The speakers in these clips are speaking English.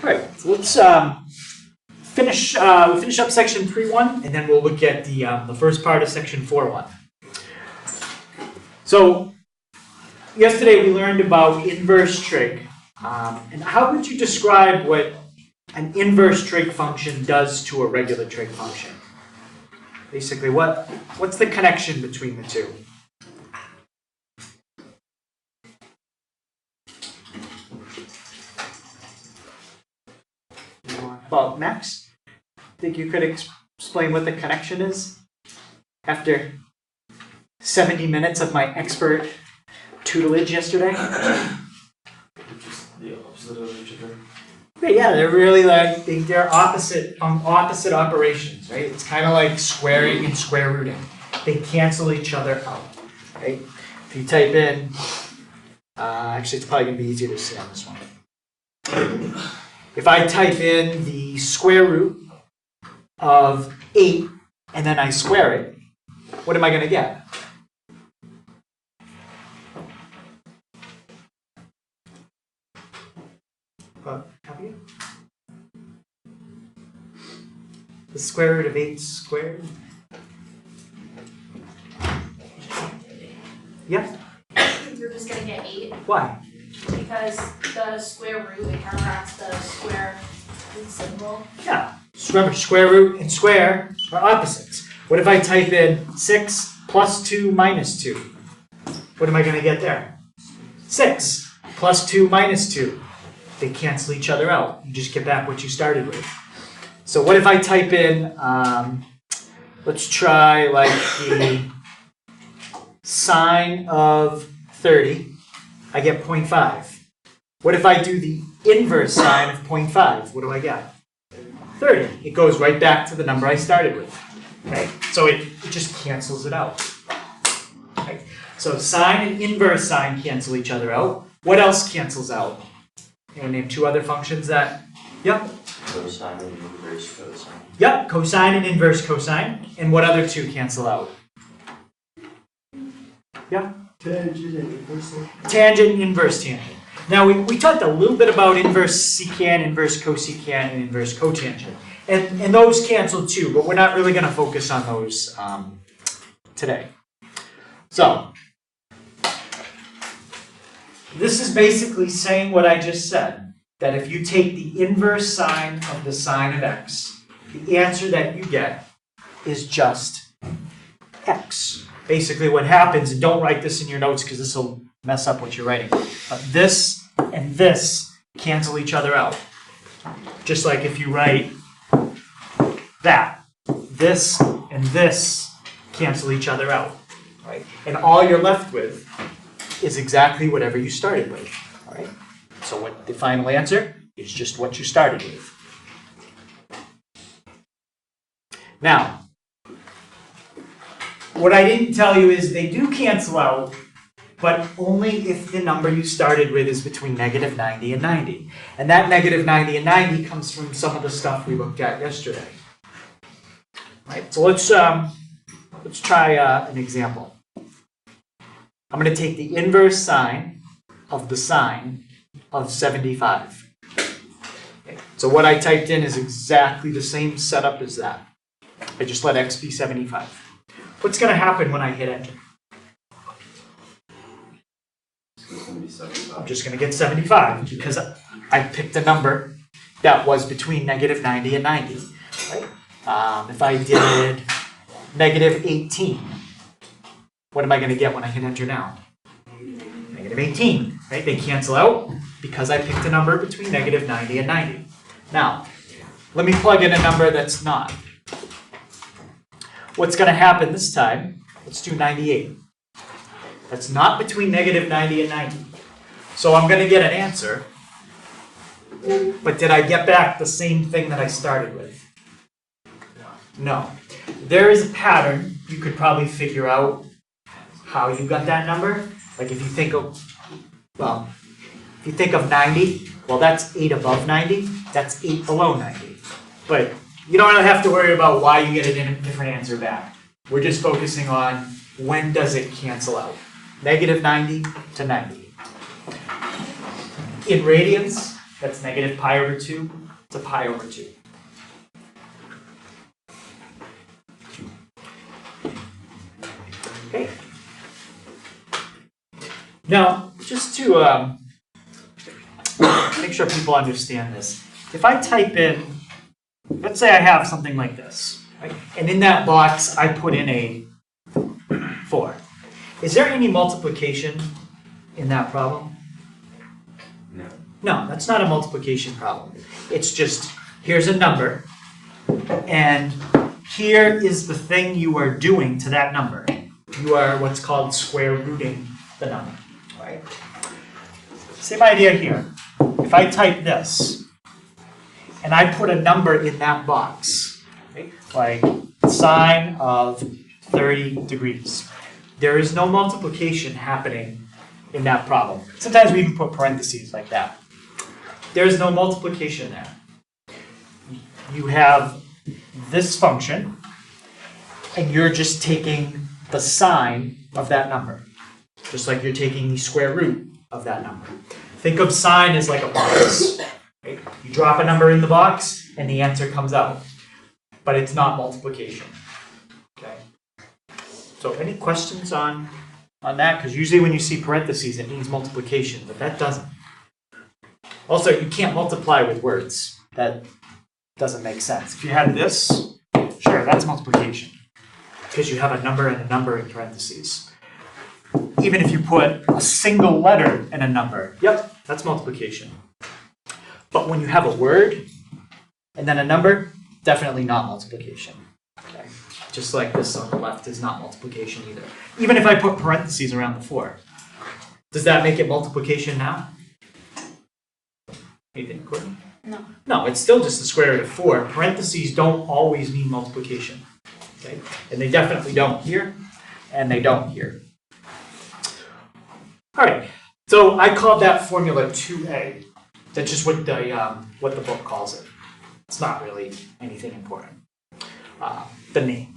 All right, so let's finish up section 3.1, and then we'll look at the first part of section 4.1. So yesterday we learned about inverse trig, and how would you describe what an inverse trig function does to a regular trig function? Basically, what's the connection between the two? Well, Max, think you could explain what the connection is after 70 minutes of my expert tutelage yesterday? The opposite of each other. Yeah, they're really like they're opposite operations, right? It's kind of like squaring and square rooting. They cancel each other out, right? If you type in, actually, it's probably gonna be easier to see on this one. If I type in the square root of 8 and then I square it, what am I going to get? Copy? The square root of 8 squared? Yeah? You're just going to get 8. Why? Because the square root, it counteracts the square root symbol. Yeah. Remember, square root and square are opposites. What if I type in 6 plus 2 minus 2? What am I going to get there? 6 plus 2 minus 2. They cancel each other out. You just get back what you started with. So what if I type in, let's try like the sine of 30. I get 0.5. What if I do the inverse sine of 0.5? What do I get? 30. It goes right back to the number I started with. Right? So it just cancels it out. Right? So sine and inverse sine cancel each other out. What else cancels out? You want to name two other functions that? Yep. Cosine and inverse cosine. Yep, cosine and inverse cosine. And what other two cancel out? Yeah. Tangent and inverse tangent. Tangent and inverse tangent. Now, we talked a little bit about inverse secant, inverse cosecant, and inverse cotangent. And those cancel too, but we're not really going to focus on those today. So, this is basically saying what I just said, that if you take the inverse sine of the sine of x, the answer that you get is just x. Basically what happens, and don't write this in your notes because this will mess up what you're writing, but this and this cancel each other out. Just like if you write that, this and this cancel each other out, right? And all you're left with is exactly whatever you started with, all right? So what the final answer is just what you started with. Now, what I didn't tell you is they do cancel out, but only if the number you started with is between negative 90 and 90. And that negative 90 and 90 comes from some of the stuff we looked at yesterday. Right, so let's try an example. I'm going to take the inverse sine of the sine of 75. Okay, so what I typed in is exactly the same setup as that. I just let x be 75. What's going to happen when I hit enter? I'm just going to get 75 because I picked a number that was between negative 90 and 90. Right? If I did negative 18, what am I going to get when I hit enter now? Negative 18. Right? They cancel out because I picked a number between negative 90 and 90. Now, let me plug in a number that's not. What's going to happen this time? Let's do 98. That's not between negative 90 and 90. So I'm going to get an answer. But did I get back the same thing that I started with? No. There is a pattern. You could probably figure out how you got that number. Like if you think of, well, if you think of 90, well, that's 8 above 90. That's 8 below 90. But you don't really have to worry about why you get a different answer back. We're just focusing on when does it cancel out. Negative 90 to 90. In radians, that's negative pi over 2 to pi over 2. Okay. Now, just to make sure people understand this, if I type in, let's say I have something like this, right? And in that box I put in a 4. Is there any multiplication in that problem? No. No, that's not a multiplication problem. It's just, here's a number, and here is the thing you are doing to that number. You are what's called square rooting the number, right? Same idea here. If I type this, and I put a number in that box, right? Like sine of 30 degrees. There is no multiplication happening in that problem. Sometimes we even put parentheses like that. There's no multiplication there. You have this function, and you're just taking the sine of that number, just like you're taking the square root of that number. Think of sine as like a box. Right? You drop a number in the box, and the answer comes out. But it's not multiplication. Okay. So any questions on that? Because usually when you see parentheses, it means multiplication, but that doesn't. Also, you can't multiply with words. That doesn't make sense. If you had this, sure, that's multiplication. Because you have a number and a number in parentheses. Even if you put a single letter in a number, yep, that's multiplication. But when you have a word and then a number, definitely not multiplication. Okay. Just like this on the left is not multiplication either. Even if I put parentheses around the 4, does that make it multiplication now? Anything, Courtney? No. No, it's still just the square root of 4. Parentheses don't always mean multiplication. Okay? And they definitely don't here, and they don't here. All right, so I called that formula 2a. That's just what the book calls it. It's not really anything important. The name.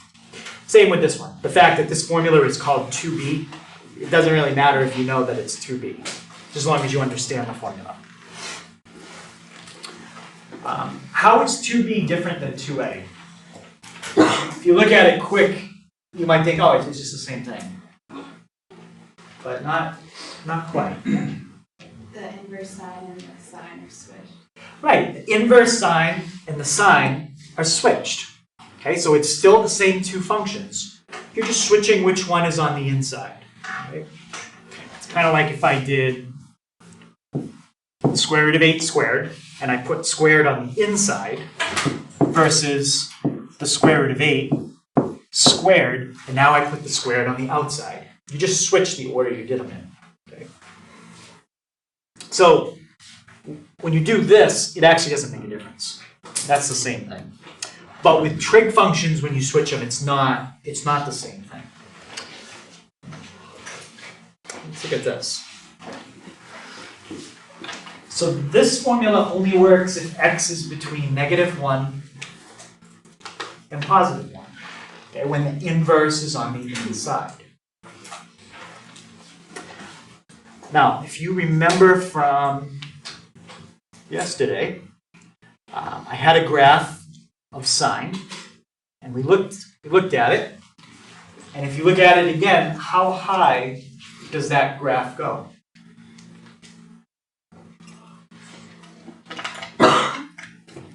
Same with this one. The fact that this formula is called 2b, it doesn't really matter if you know that it's 2b, just as long as you understand the formula. How is 2b different than 2a? If you look at it quick, you might think, oh, it's just the same thing. But not quite. The inverse sine and the sine are switched. Right, the inverse sine and the sine are switched. Okay, so it's still the same two functions. You're just switching which one is on the inside. Right? It's kind of like if I did the square root of 8 squared, and I put squared on the inside, versus the square root of 8 squared, and now I put the squared on the outside. You just switch the order you did them in. Okay? So when you do this, it actually doesn't make a difference. That's the same thing. But with trig functions, when you switch them, it's not the same thing. Let's look at this. So this formula only works if x is between -1 and +1. Okay, when the inverse is on the inside. Now, if you remember from yesterday, I had a graph of sine, and we looked at it, and if you look at it again, how high does that graph go?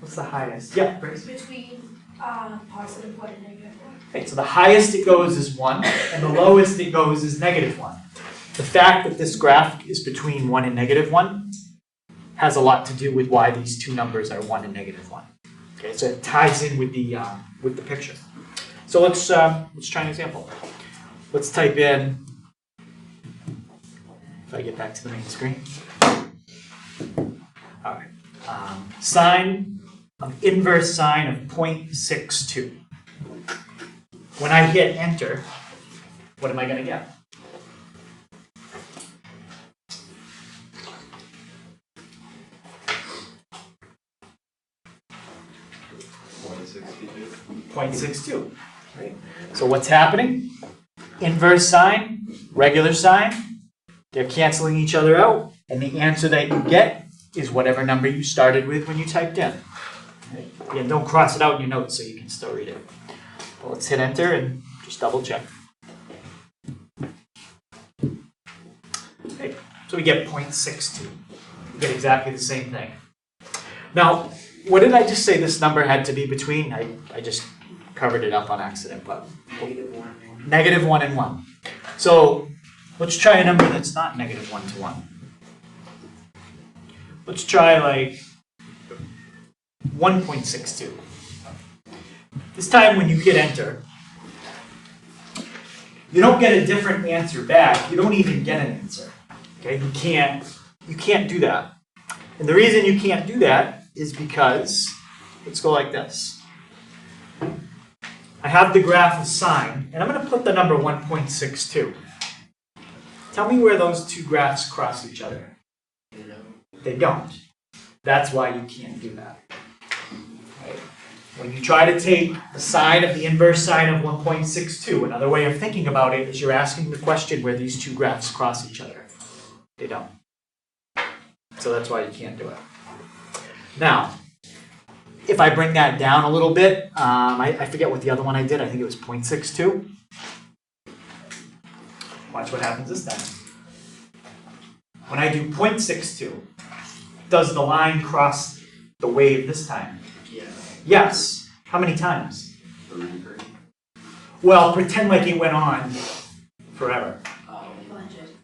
What's the highest? Yeah, Grace? Between +1 and -1. Okay, so the highest it goes is 1, and the lowest it goes is -1. The fact that this graph is between 1 and -1 has a lot to do with why these two numbers are 1 and -1. Okay, so it ties in with the picture. So let's try an example. Let's type in, if I get back to the main screen. All right, sine of inverse sine of 0.62. When I hit enter, what am I going to get? .62. Right? So what's happening? Inverse sine, regular sine, they're canceling each other out, and the answer that you get is whatever number you started with when you typed in. Right? Again, don't cross it out in your notes so you can still read it. Well, let's hit enter and just double check. Okay, so we get 0.62. We get exactly the same thing. Now, what did I just say this number had to be between? I just covered it up on accident, but negative 1 and 1. So let's try a number that's not negative 1 to 1. Let's try like 1.62. This time when you hit enter, you don't get a different answer back. You don't even get an answer. Okay, you can't do that. And the reason you can't do that is because, let's go like this. I have the graph of sine, and I'm going to put the number 1.62. Tell me where those two graphs cross each other. They don't. That's why you can't do that. Right? When you try to take the sine of the inverse sine of 1.62, another way of thinking about it is you're asking the question where these two graphs cross each other. They don't. So that's why you can't do it. Now, if I bring that down a little bit, I forget what the other one I did. I think it was 0.62. Watch what happens this time. When I do 0.62, does the line cross the wave this time? Yeah. Yes. How many times? 3. Well, pretend like it went on forever.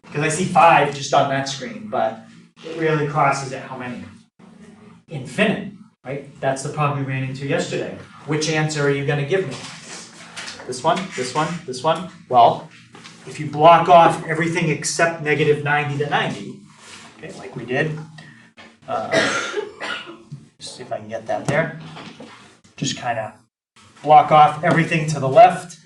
Because I see 5 just on that screen, but it really crosses at how many? Infinite, right? That's the problem we ran into yesterday. Which answer are you going to give me? This one, this one, this one? Well, if you block off everything except negative 90 to 90, okay, like we did, see if I can get that there. Just kind of block off everything to the left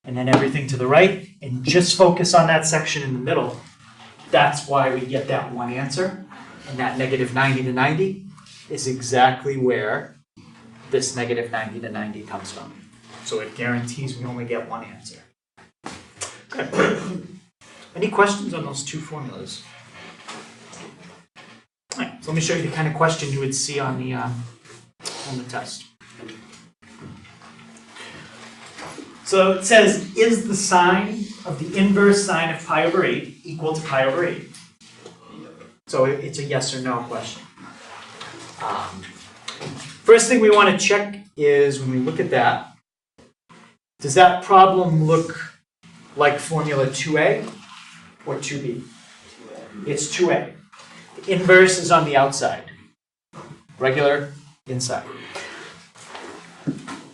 and then everything to the right, and just focus on that section in the middle. That's why we get that one answer, and that negative 90 to 90 is exactly where this negative 90 to 90 comes from. So it guarantees we only get one answer. Okay. Any questions on those two formulas? All right, so let me show you the kind of question you would see on the test. So it says, is the sine of the inverse sine of pi over 8 equal to pi over 8? So it's a yes or no question. First thing we want to check is when we look at that, does that problem look like formula 2a or 2b? It's 2a. The inverse is on the outside. Regular inside.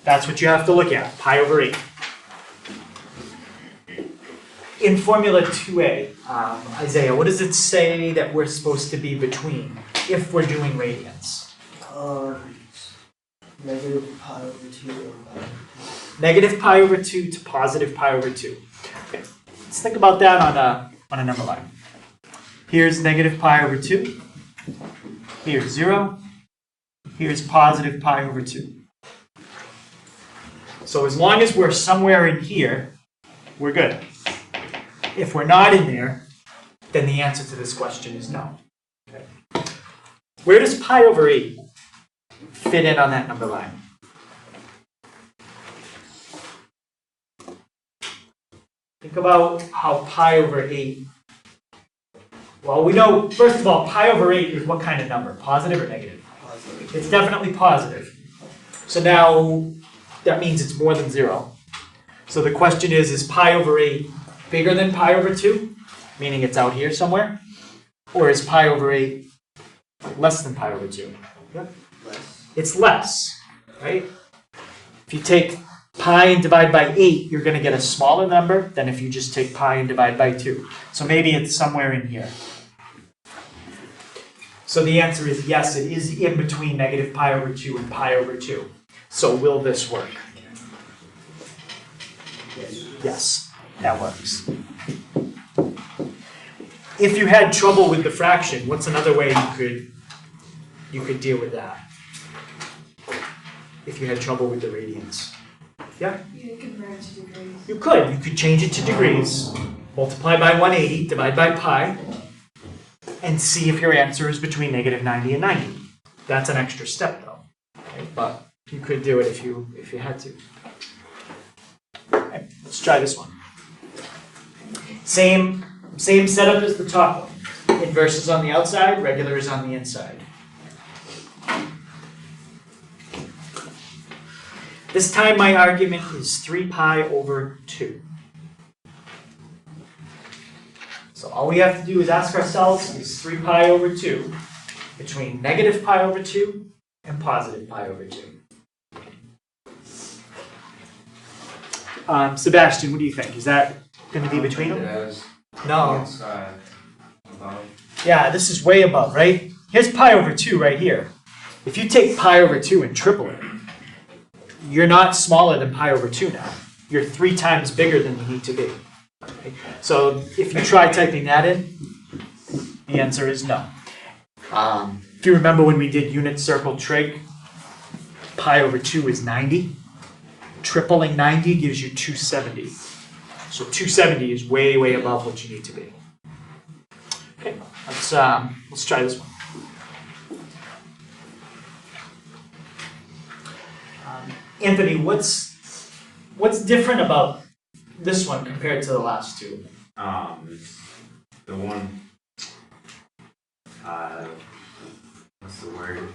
That's what you have to look at, pi over 8. In formula 2a, Isaiah, what does it say that we're supposed to be between if we're doing radians? Negative pi over 2. Negative pi over 2 to positive pi over 2. Okay, let's think about that on a number line. Here's negative pi over 2. Here's 0. Here's positive pi over 2. So as long as we're somewhere in here, we're good. If we're not in there, then the answer to this question is no. Okay. Where does pi over 8 fit in on that number line? Think about how pi over 8, well, we know, first of all, pi over 8 is what kind of number? Positive or negative? Positive. It's definitely positive. So now, that means it's more than 0. So the question is pi over 8 bigger than pi over 2? Meaning it's out here somewhere? Or is pi over 8 less than pi over 2? Less. It's less, right? If you take pi and divide by 8, you're going to get a smaller number than if you just take pi and divide by 2. So maybe it's somewhere in here. So the answer is yes, it is in between negative pi over 2 and pi over 2. So will this work? Yes, that works. If you had trouble with the fraction, what's another way you could deal with that? If you had trouble with the radians. Yeah? You can convert it to degrees. You could. You could change it to degrees. Multiply by 180, divide by pi. and see if your answer is between negative 90 and 90. That's an extra step though, okay? But you could do it if you had to. Okay, let's try this one. Same setup as the top one. Inverse is on the outside, regular is on the inside. This time my argument is 3 pi over 2. So all we have to do is ask ourselves is 3 pi over 2 between negative pi over 2 and positive pi over 2. Sebastian, what do you think? Is that going to be between them? No. Yeah, this is way above, right? Here's pi over 2 right here. If you take pi over 2 and triple it, you're not smaller than pi over 2 now. You're 3 times bigger than you need to be. Okay? So if you try typing that in, the answer is no. If you remember when we did unit circle trig, pi over 2 is 90. Tripling 90 gives you 270. So 270 is way, way above what you need to be. Okay, let's try this one. Anthony, what's different about this one compared to the last two? The one, what's the word?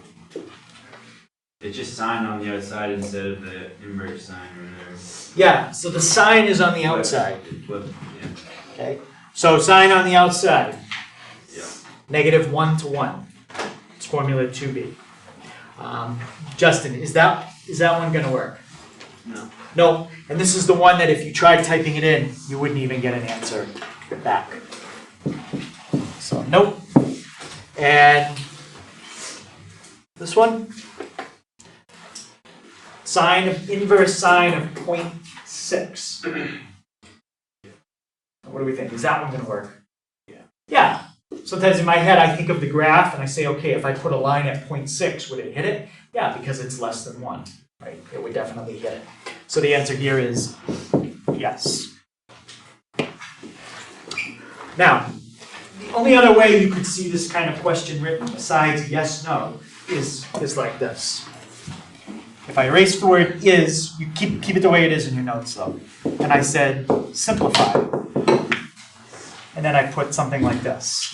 It's just sign on the outside instead of the inverse sign or whatever. Yeah, so the sign is on the outside. Yeah. Okay, so sign on the outside. Yeah. Negative 1 to 1. It's formula 2b. Justin, is that one going to work? No. No, and this is the one that if you tried typing it in, you wouldn't even get an answer back. So, nope. And this one? Inverse sine of 0.6. What do we think? Is that one going to work? Yeah. Yeah. Sometimes in my head I think of the graph and I say, okay, if I put a line at 0.6, would it hit it? Yeah, because it's less than 1. Right? It would definitely hit it. So the answer here is yes. Now, the only other way you could see this kind of question written besides yes, no, is like this. If I erase the word is, you keep it the way it is in your notes though. And I said simplify. And then I put something like this.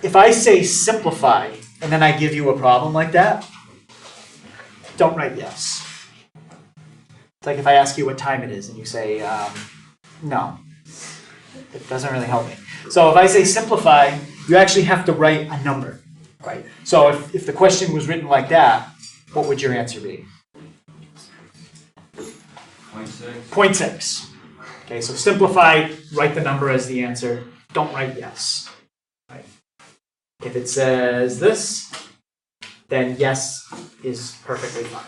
If I say simplify and then I give you a problem like that, don't write yes. It's like if I ask you what time it is and you say no. It doesn't really help me. So if I say simplify, you actually have to write a number, right? So if the question was written like that, what would your answer be? 0.6. 0.6. Okay, so simplify, write the number as the answer. Don't write yes. Right? If it says this, then yes is perfectly fine.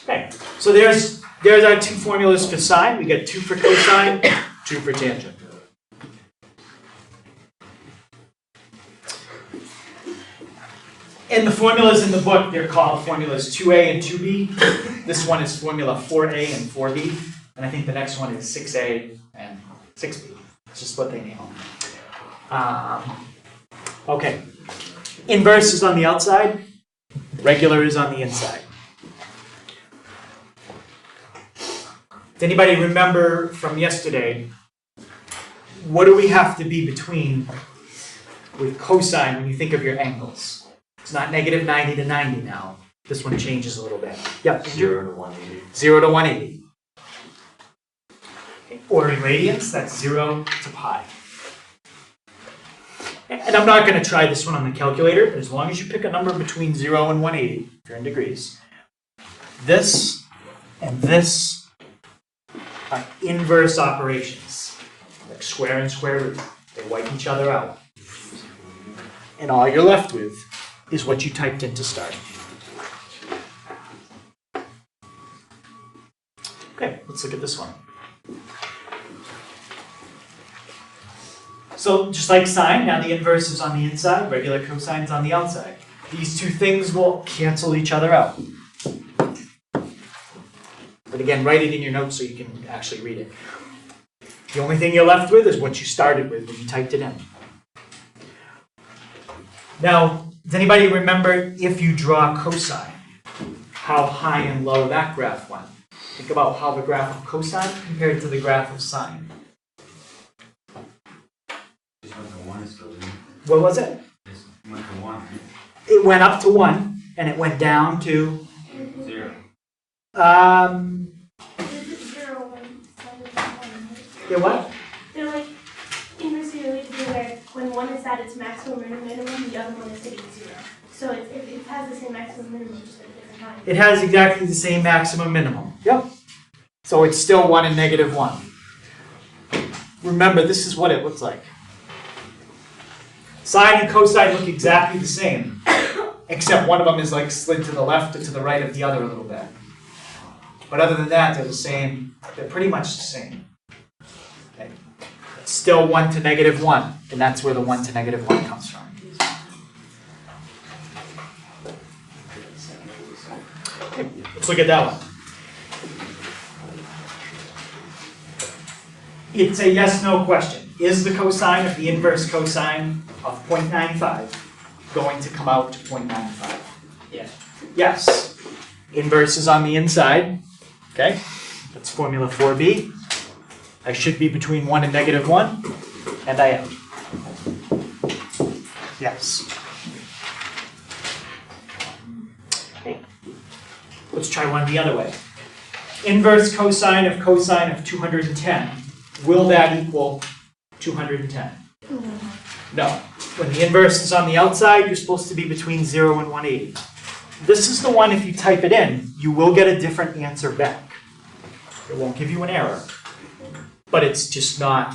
Okay, so there's our two formulas for sine. We get 2 for cosine, 2 for tangent. And the formulas in the book, they're called formulas 2a and 2b. This one is formula 4a and 4b. And I think the next one is 6a and 6b. It's just what they name them. Okay. Inverse is on the outside. Regular is on the inside. Does anybody remember from yesterday, what do we have to be between with cosine when you think of your angles? It's not negative 90 to 90 now. This one changes a little bit. Yeah, 0 to 180. 0 to 180. Okay. Or in radians, that's 0 to pi. And I'm not going to try this one on the calculator, but as long as you pick a number between 0 and 180, if you're in degrees, this and this are inverse operations, like square and square root. They wipe each other out. And all you're left with is what you typed in to start. Okay, let's look at this one. So just like sine, now the inverse is on the inside, regular cosine's on the outside. These two things will cancel each other out. But again, write it in your notes so you can actually read it. The only thing you're left with is what you started with when you typed it in. Now, does anybody remember if you draw cosine, how high and low that graph went? Think about how the graph of cosine compared to the graph of sine. Just went to 1 is still in. What was it? Just went to 1, right? It went up to 1, and it went down to 0. Zero, 1, 7, 1. Yeah, what? They're like inversely related to where when one is at its maximum or minimum, the other one is hitting 0. So it has the same maximum minimum, just at a different time. It has exactly the same maximum minimum. Yep. So it's still 1 and negative 1. Remember, this is what it looks like. Sine and cosine look exactly the same, except one of them is like slid to the left or to the right of the other a little bit. But other than that, they're the same. They're pretty much the same. Okay. It's still 1 to negative 1, and that's where the 1 to negative 1 comes from. Okay, let's look at that one. It's a yes-no question. Is the cosine of the inverse cosine of 0.95 going to come out to 0.95? Yes. Yes. Inverse is on the inside. Okay, that's formula 4b. I should be between 1 and negative 1, and I am. Yes. Okay. Let's try one the other way. Inverse cosine of 210. Will that equal 210? No. When the inverse is on the outside, you're supposed to be between 0 and 180. This is the one, if you type it in, you will get a different answer back. It won't give you an error. But it's just not,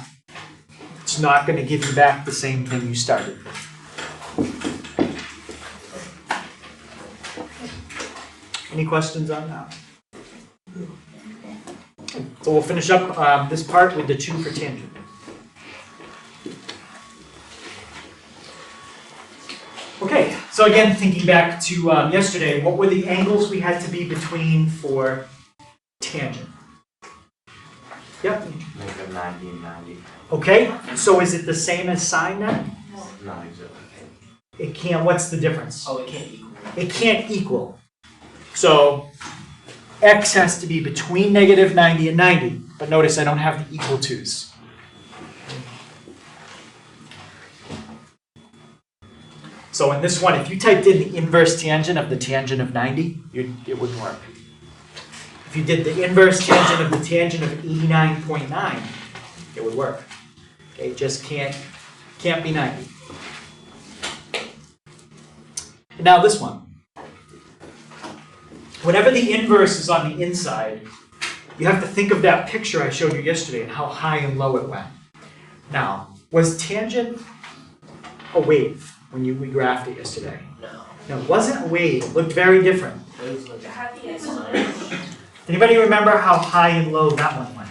it's not going to give you back the same thing you started with. Any questions on that? So we'll finish up this part with the 2 for tangent. Okay, so again, thinking back to yesterday, what were the angles we had to be between for tangent? Yep. Negative 90 and 90. Okay, so is it the same as sine then? Not exactly. It can't, what's the difference? Oh, it can't equal. It can't equal. So x has to be between negative 90 and 90. But notice I don't have the equal to's. So in this one, if you typed in the inverse tangent of the tangent of 90, it wouldn't work. If you did the inverse tangent of the tangent of 89.9, it would work. Okay, it just can't be 90. And now this one. Whenever the inverse is on the inside, you have to think of that picture I showed you yesterday and how high and low it went. Now, was tangent a wave when we graphed it yesterday? No. No, it wasn't a wave. It looked very different. It was like It had the X on line. it. Anybody remember how high and low that one went?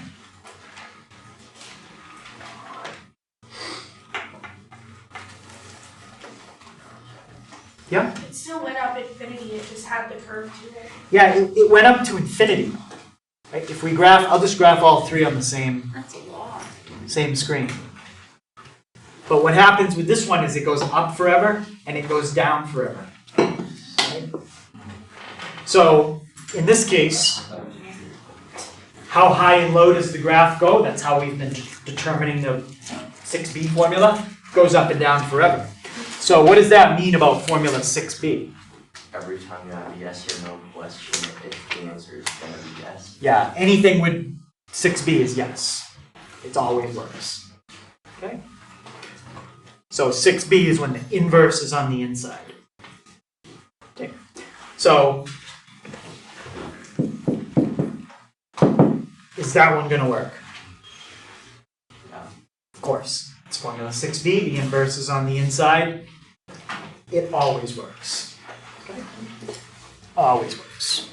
Yeah? It still went up infinity, it just had the curve to it. Yeah, it went up to infinity. Right? If we graph, I'll just graph all three on the same That's a lot. screen. But what happens with this one is it goes up forever and it goes down forever. Right? So in this case, how high and low does the graph go? That's how we've been determining the 6b formula. It goes up and down forever. So what does that mean about formula 6b? Every time you have a yes or no question, if the answer is going to be yes. Yeah, anything with 6b is yes. It always works. Okay? So 6b is when the inverse is on the inside. Okay. So is that one going to work? Yeah. Of course. It's formula 6b. The inverse is on the inside. It always works. Okay? Always works.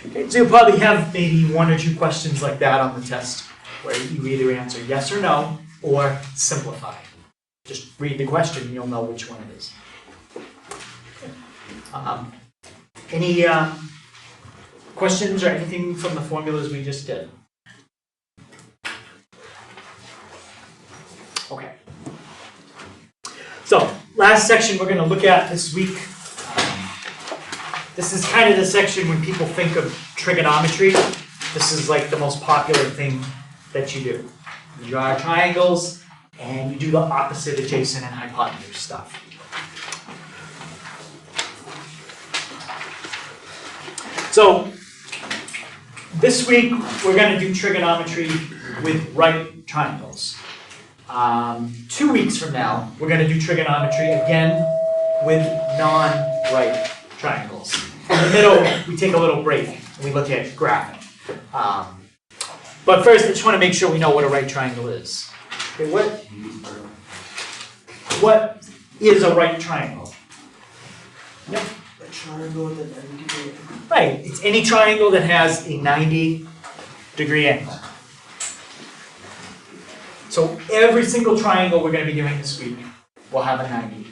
Okay, so you'll probably have maybe 1 or 2 questions like that on the test where you either answer yes or no or simplify. Just read the question and you'll know which one it is. Any questions or anything from the formulas we just did? Okay. So, last section we're going to look at this week. This is kind of the section when people think of trigonometry. This is like the most popular thing that you do. You draw triangles and you do the opposite adjacent and hypotenuse stuff. So, this week we're going to do trigonometry with right triangles. 2 weeks from now, we're going to do trigonometry again with non-right triangles. In the middle, we take a little break and we look at graphing. But first, I just want to make sure we know what a right triangle is. Okay, what is a right triangle? Yep. A triangle with a 90-degree angle. Right, it's any triangle that has a 90-degree angle. So every single triangle we're going to be doing this week will have a 90.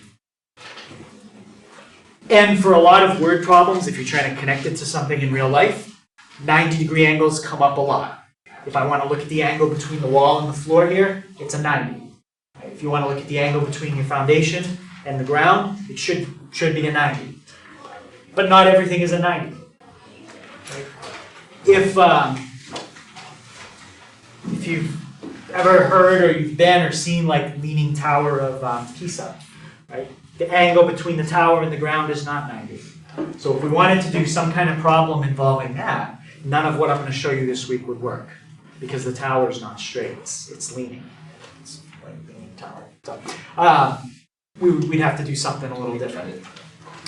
And for a lot of word problems, if you're trying to connect it to something in real life, 90-degree angles come up a lot. If I want to look at the angle between the wall and the floor here, it's a 90. If you want to look at the angle between your foundation and the ground, it should be a 90. But not everything is a 90. If you've ever heard or you've been or seen like Leaning Tower of Pisa, right? The angle between the tower and the ground is not 90. So if we wanted to do some kind of problem involving that, none of what I'm going to show you this week would work because the tower is not straight. It's leaning. It's like a leaning tower. So we'd have to do something a little different.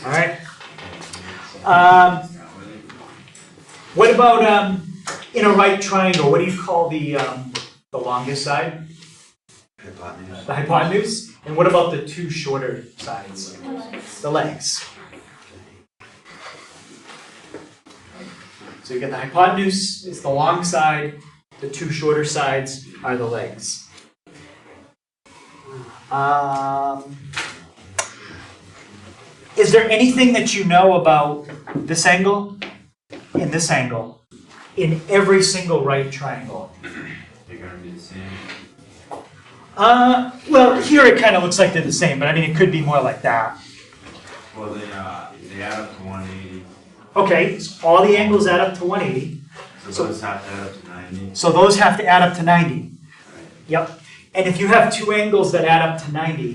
All right. What about in a right triangle? What do you call the longest side? Hypotenuse. The hypotenuse. And what about the two shorter sides? The legs. So you get the hypotenuse is the long side. The two shorter sides are the legs. Is there anything that you know about this angle and this angle in every single right triangle? They're going to be the same. Well, here it kind of looks like they're the same, but I mean, it could be more like that. Well, they add up to 180. Okay, so all the angles add up to 180. So those have to add up to 90. So those have to add up to 90. Right. Yep. And if you have two angles that add up to 90,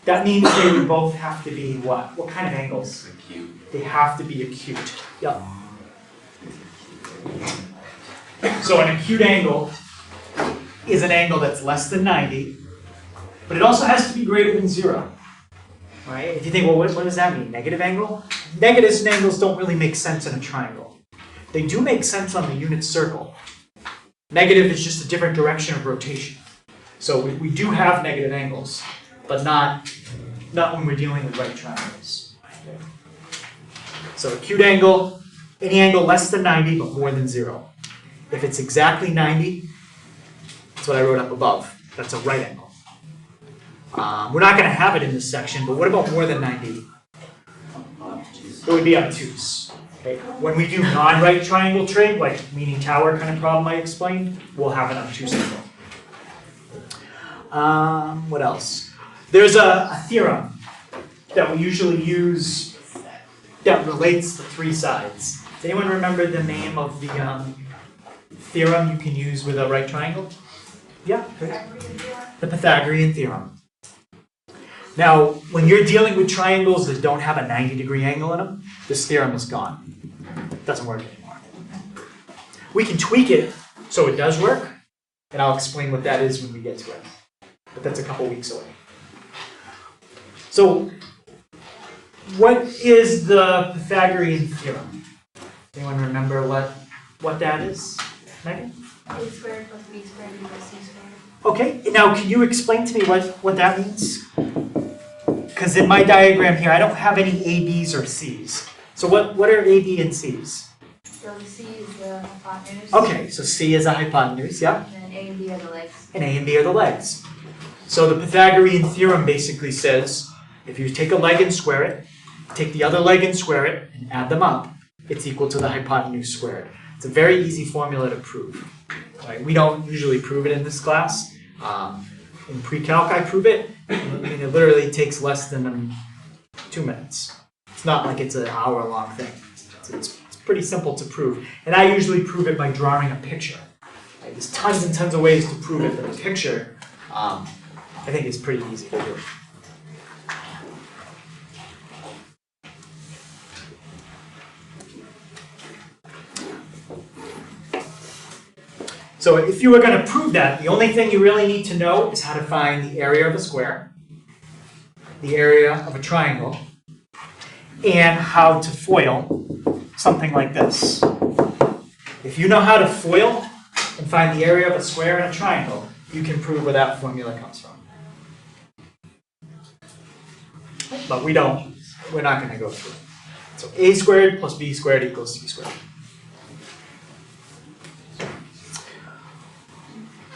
that means they would both have to be what? What kind of angles? Acute. They have to be acute. Yep. So an acute angle is an angle that's less than 90, but it also has to be greater than 0. Right? If you think, well, what does that mean? Negative angle? Negative angles don't really make sense in a triangle. They do make sense on the unit circle. Negative is just a different direction of rotation. So we do have negative angles, but not when we're dealing with right triangles. Okay. So acute angle, any angle less than 90, but more than 0. If it's exactly 90, that's what I wrote up above. That's a right angle. We're not going to have it in this section, but what about more than 90? It would be obtuse. Okay. When we do non-right triangle trig, like leaning tower kind of problem I explained, we'll have an obtuse angle. What else? There's a theorem that we usually use that relates to three sides. Does anyone remember the name of the theorem you can use with a right triangle? Yeah, the Pythagorean Theorem. Now, when you're dealing with triangles that don't have a 90-degree angle in them, this theorem is gone. It doesn't work anymore. We can tweak it so it does work, and I'll explain what that is when we get to it. But that's a couple weeks away. So, what is the Pythagorean Theorem? Anyone remember what that is? Megan? A squared plus b squared equals c squared. Okay, now can you explain to me what that means? Because in my diagram here, I don't have any A, B's, or C's. So what are A, B, and C's? So the c is the hypotenuse. Okay, so C is a hypotenuse, yeah? And then a and b are the legs. And A and B are the legs. So the Pythagorean theorem basically says, if you take a leg and square it, take the other leg and square it, and add them up, it's equal to the hypotenuse squared. It's a very easy formula to prove. Right? We don't usually prove it in this class, In pre-calc, I prove it. I mean, it literally takes less than 2 minutes. It's not like it's an hour-long thing. It's pretty simple to prove. And I usually prove it by drawing a picture. Like, there's tons and tons of ways to prove it, but the picture, I think, is pretty easy to do. So if you were going to prove that, the only thing you really need to know is how to find the area of a square, the area of a triangle, and how to FOIL something like this. If you know how to FOIL and find the area of a square and a triangle, you can prove where that formula comes from. But we don't. We're not going to go through it. So a squared plus b squared equals c squared.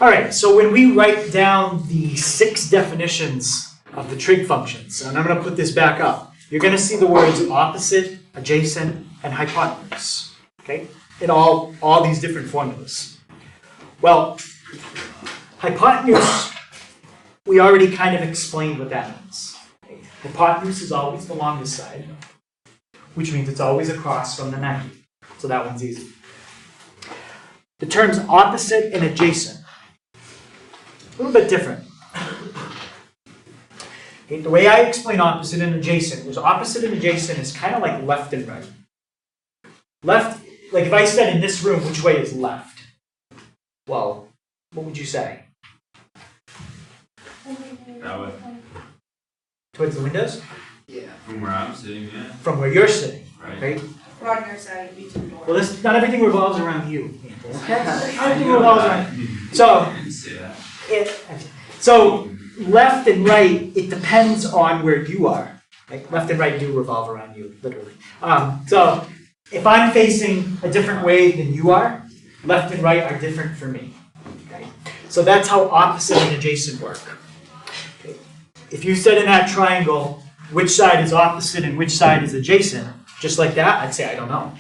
All right, so when we write down the 6 definitions of the trig functions, and I'm going to put this back up, you're going to see the words opposite, adjacent, and hypotenuse, okay, in all these different formulas. Well, hypotenuse, we already kind of explained what that means. Okay? Hypotenuse is always the longest side, which means it's always across from the 90. So that one's easy. The terms opposite and adjacent, a little bit different. Okay, the way I explain opposite and adjacent is opposite and adjacent is kind of like left and right. Left, like if I said in this room, which way is left? Well, what would you say? That way. Towards the windows? Yeah. From where I'm sitting, yeah. From where you're sitting, Right. right? On your side, it'd be to the door. Well, not everything revolves around you. Okay? Everything revolves around you. So, I didn't say that. So left and right, it depends on where you are. Like left and right do revolve around you, literally. So if I'm facing a different way than you are, left and right are different for me. Okay? So that's how opposite and adjacent work. Okay? If you said in that triangle, which side is opposite and which side is adjacent, just like that, I'd say I don't know.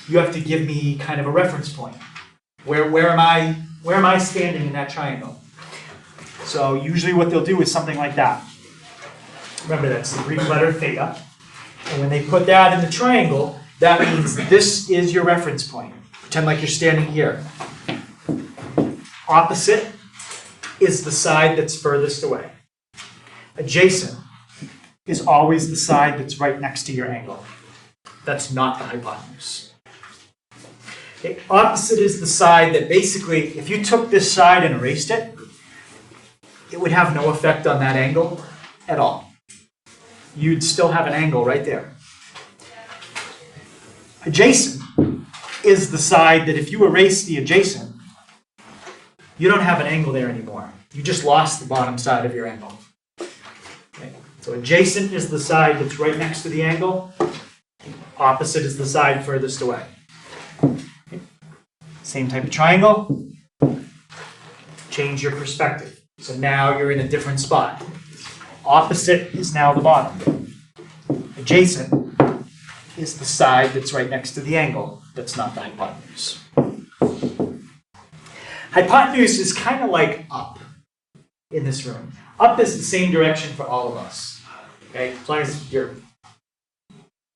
You have to give me kind of a reference point. Where am I standing in that triangle? So usually what they'll do is something like that. Remember, that's the Greek letter theta. And when they put that in the triangle, that means this is your reference point. Pretend like you're standing here. Opposite is the side that's furthest away. Adjacent is always the side that's right next to your angle. That's not the hypotenuse. Okay. Opposite is the side that basically, if you took this side and erased it, it would have no effect on that angle at all. You'd still have an angle right there. Adjacent is the side that if you erase the adjacent, you don't have an angle there anymore. You just lost the bottom side of your angle. Okay. So adjacent is the side that's right next to the angle. Opposite is the side furthest away. Okay. Same type of triangle. Change your perspective. So now you're in a different spot. Opposite is now the bottom. Adjacent is the side that's right next to the angle. That's not the hypotenuse. Hypotenuse is kind of like up in this room. Up is the same direction for all of us. Okay? As long as you're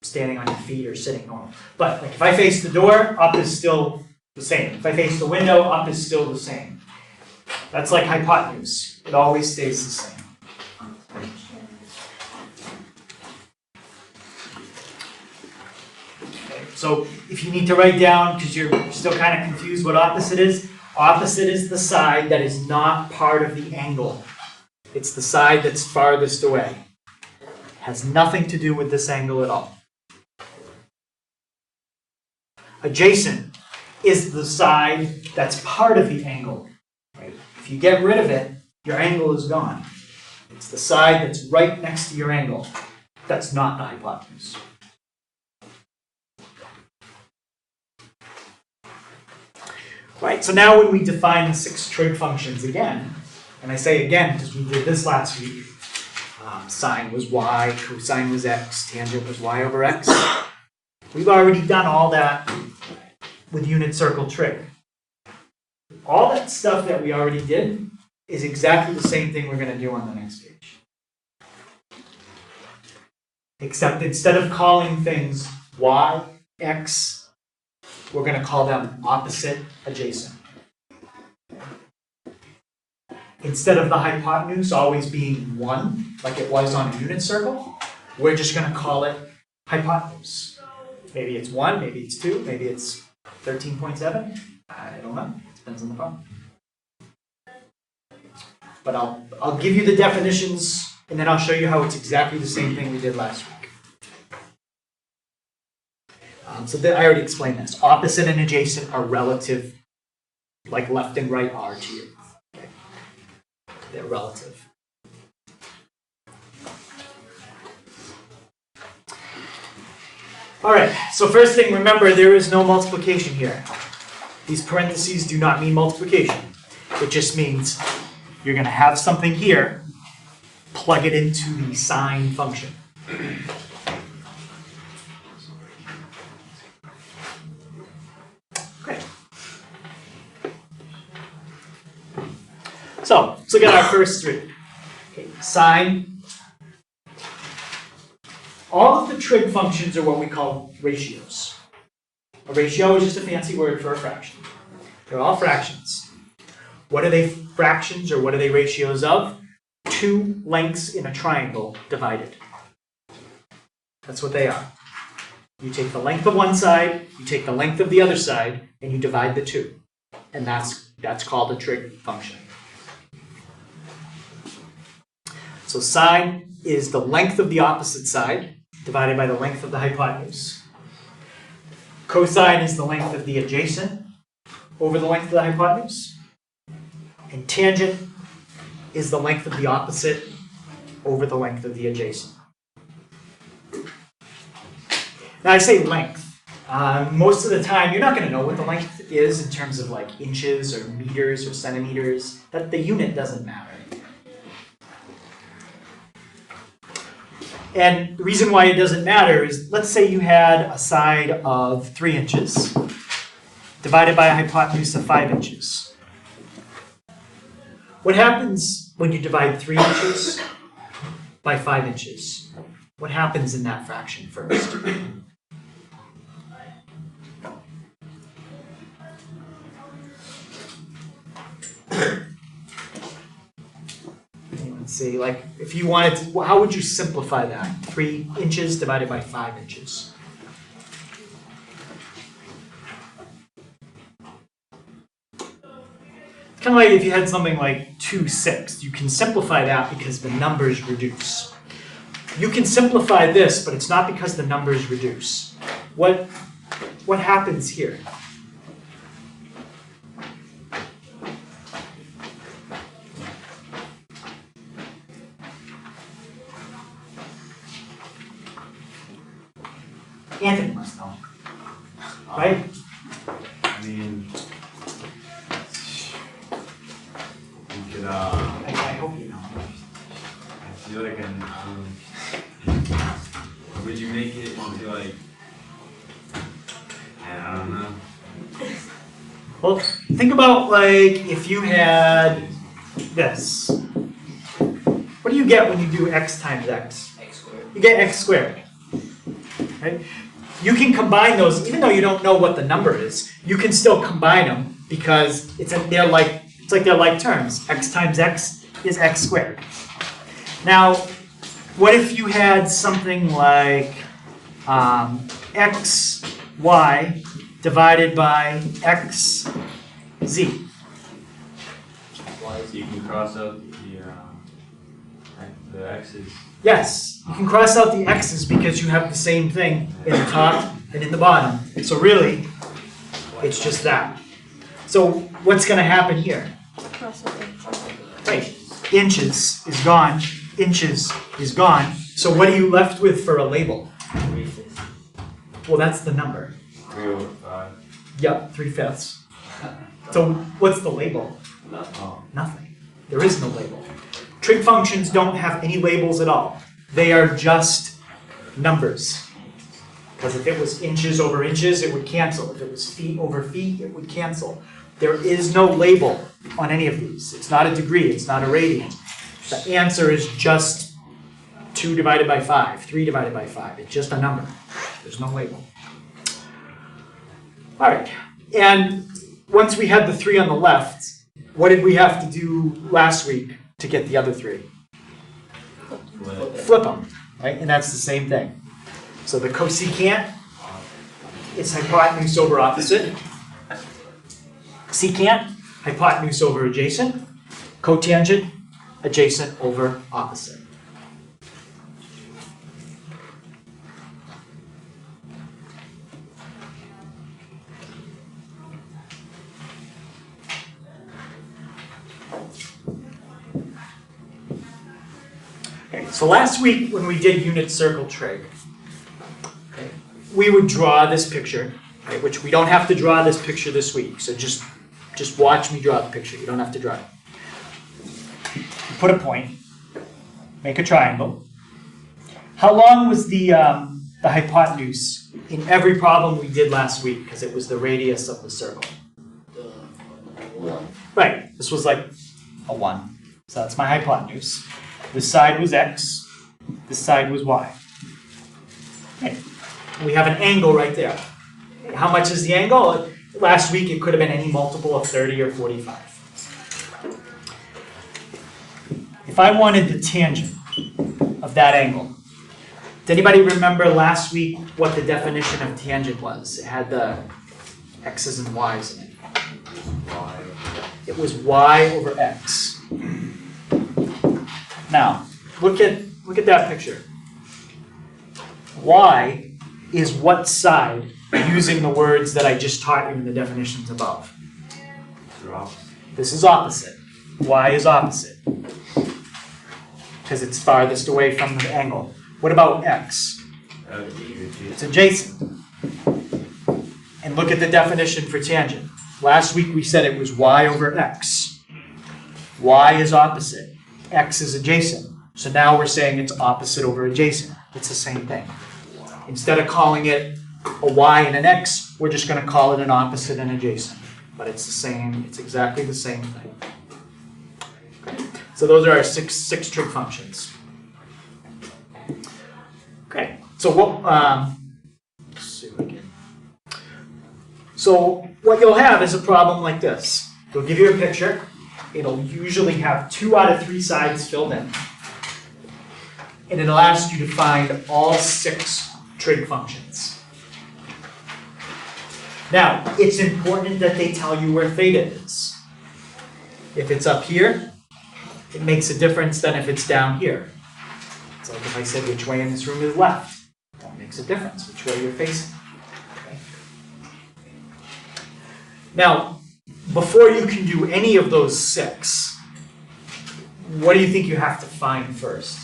standing on your feet or sitting normal. But like if I face the door, up is still the same. If I face the window, up is still the same. That's like hypotenuse. It always stays the same. Okay, so if you need to write down, because you're still kind of confused what opposite is the side that is not part of the angle. It's the side that's farthest away. Has nothing to do with this angle at all. Adjacent is the side that's part of the angle. Right? If you get rid of it, your angle is gone. It's the side that's right next to your angle. That's not the hypotenuse. Right, so now when we define the 6 trig functions again, and I say again because we did this last week, sine was y, cosine was x, tangent was y over x. We've already done all that with unit circle trig. All that stuff that we already did is exactly the same thing we're going to do on the next page. Except instead of calling things y, x, we're going to call them opposite, adjacent. Instead of the hypotenuse always being 1, like it was on a unit circle, we're just going to call it hypotenuse. Maybe it's 1, maybe it's 2, maybe it's 13.7. I don't know. Depends on the problem. But I'll give you the definitions, and then I'll show you how it's exactly the same thing we did last week. I already explained this. Opposite and adjacent are relative, like left and right are to you. Okay. They're relative. All right, so first thing, remember, there is no multiplication here. These parentheses do not mean multiplication. It just means you're going to have something here, plug it into the sine function. Okay. So let's look at our first three. Okay, sine. All of the trig functions are what we call ratios. A ratio is just a fancy word for a fraction. They're all fractions. What are they fractions or what are they ratios of? Two lengths in a triangle divided. That's what they are. You take the length of one side, you take the length of the other side, and you divide the two. And that's called a trig function. So sine is the length of the opposite side divided by the length of the hypotenuse. Cosine is the length of the adjacent over the length of the hypotenuse. And tangent is the length of the opposite over the length of the adjacent. Now I say length. Most of the time you're not going to know what the length is in terms of like inches or meters or centimeters. That the unit doesn't matter. And the reason why it doesn't matter is, let's say you had a side of 3 inches divided by a hypotenuse of 5 inches. What happens when you divide 3 inches by 5 inches? What happens in that fraction first? Let's see, like if you wanted to, how would you simplify that? 3 inches divided by 5 inches. It's kind of like if you had something like 2/6. You can simplify that because the numbers reduce. You can simplify this, but it's not because the numbers reduce. What happens here? Anthony must know, right? I mean, you could, I hope you know. I feel like would you make it into like, I don't know. Well, think about like if you had this. What do you get when you do x times x? X squared. You get x squared, right? You can combine those, even though you don't know what the number is. You can still combine them because it's like they're like terms. X times x is x squared. Now, what if you had something like x y divided by x z? So you can cross out the x's. Yes, you can cross out the x's because you have the same thing in the top and in the bottom. So really, it's just that. So what's going to happen here? Right, inches is gone, inches is gone. So what are you left with for a label? 3/5. Well, that's the number. 3/5. Yep, 3/5. So what's the label? Oh. Nothing. There is no label. Trig functions don't have any labels at all. They are just numbers. Because if it was inches over inches, it would cancel. If it was feet over feet, it would cancel. There is no label on any of these. It's not a degree, it's not a radian. The answer is just 2 divided by 5, 3 divided by 5. It's just a number. There's no label. All right, and once we had the 3 on the left, what did we have to do last week to get the other 3? Flip them, right? And that's the same thing. So the cosecant is hypotenuse over opposite. Secant, hypotenuse over adjacent. Cotangent, adjacent over opposite. Okay, so last week when we did unit circle trig, okay, we would draw this picture, right, which we don't have to draw this picture this week, so just watch me draw the picture. You don't have to draw it. Put a point, make a triangle. How long was the hypotenuse in every problem we did last week? Because it was the radius of the circle. Right, this was like a 1. So that's my hypotenuse. This side was x, this side was y. Okay. We have an angle right there. How much is the angle? Last week it could have been any multiple of 30 or 45. If I wanted the tangent of that angle, does anybody remember last week what the definition of tangent was? It had the x's and y's in it. It was y over x. Now, look at that picture. Y is what side using the words that I just taught you in the definitions above? This is opposite. Y is opposite. Because it's farthest away from the angle. What about x? It's adjacent. And look at the definition for tangent. Last week we said it was y over x. Y is opposite. X is adjacent. So now we're saying it's opposite over adjacent. It's the same thing. Instead of calling it a y and an x, we're just going to call it an opposite and adjacent. But it's the same, it's exactly the same thing. Okay. So those are our six trig functions. Okay, so what, let's see again. So what you'll have is a problem like this. They'll give you a picture. It'll usually have 2 out of 3 sides filled in. And it'll ask you to find all 6 trig functions. Now, it's important that they tell you where theta is. If it's up here, it makes a difference than if it's down here. It's like if I said which way in this room is left. That makes a difference, which way you're facing. Okay. Now, before you can do any of those 6, what do you think you have to find first?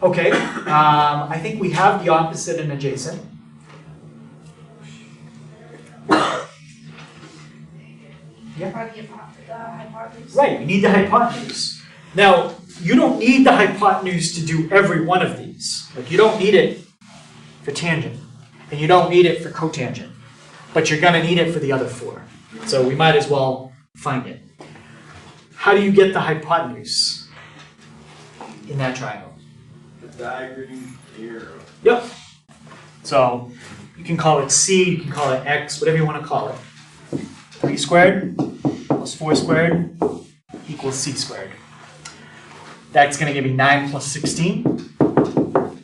Okay, I think we have the opposite and adjacent. Yeah. Probably the hypotenuse. Right, you need the hypotenuse. Now, you don't need the hypotenuse to do every one of these. Like, you don't need it for tangent, and you don't need it for cotangent, but you're going to need it for the other 4. So we might as well find it. How do you get the hypotenuse in that triangle? The diagram here. Yep. So you can call it c, you can call it x, whatever you want to call it. 3 squared plus 4 squared equals c squared. That's going to give me 9 plus 16.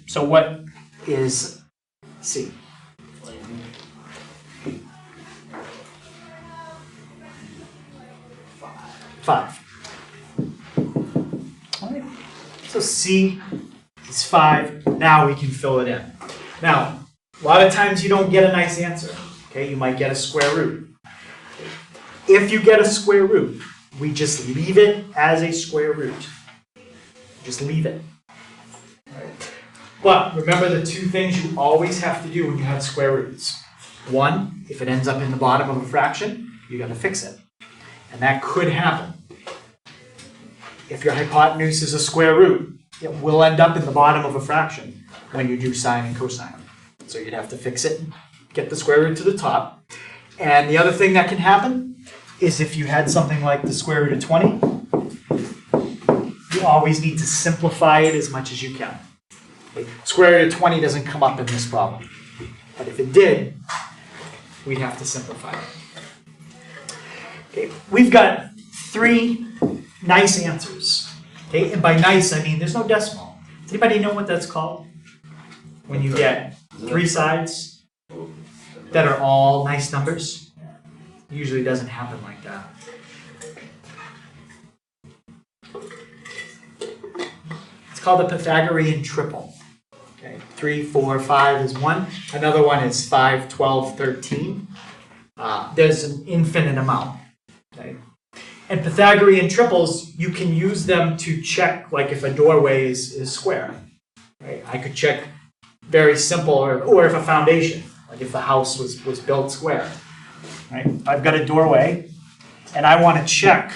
So what is c? 5. All right. So c is 5. Now we can fill it in. Now, a lot of times you don't get a nice answer. Okay, you might get a square root. If you get a square root, we just leave it as a square root. Just leave it. Right. But remember the 2 things you always have to do when you have square roots. 1, if it ends up in the bottom of a fraction, you got to fix it. And that could happen. If your hypotenuse is a square root, it will end up in the bottom of a fraction when you do sine and cosine. So you'd have to fix it, get the square root to the top. And the other thing that can happen is if you had something like the square root of 20, you always need to simplify it as much as you can. Okay? Square root of 20 doesn't come up in this problem. But if it did, we'd have to simplify it. Okay, we've got 3 nice answers. Okay, and by nice, I mean there's no decimal. Does anybody know what that's called? When you get 3 sides that are all nice numbers? Usually doesn't happen like that. It's called the Pythagorean Triple. Okay, 3, 4, 5 is 1. Another one is 5, 12, 13. There's an infinite amount. Okay? And Pythagorean triples, you can use them to check, like if a doorway is square. Right? I could check very simple, or if a foundation, like if the house was built square. Right? I've got a doorway, and I want to check,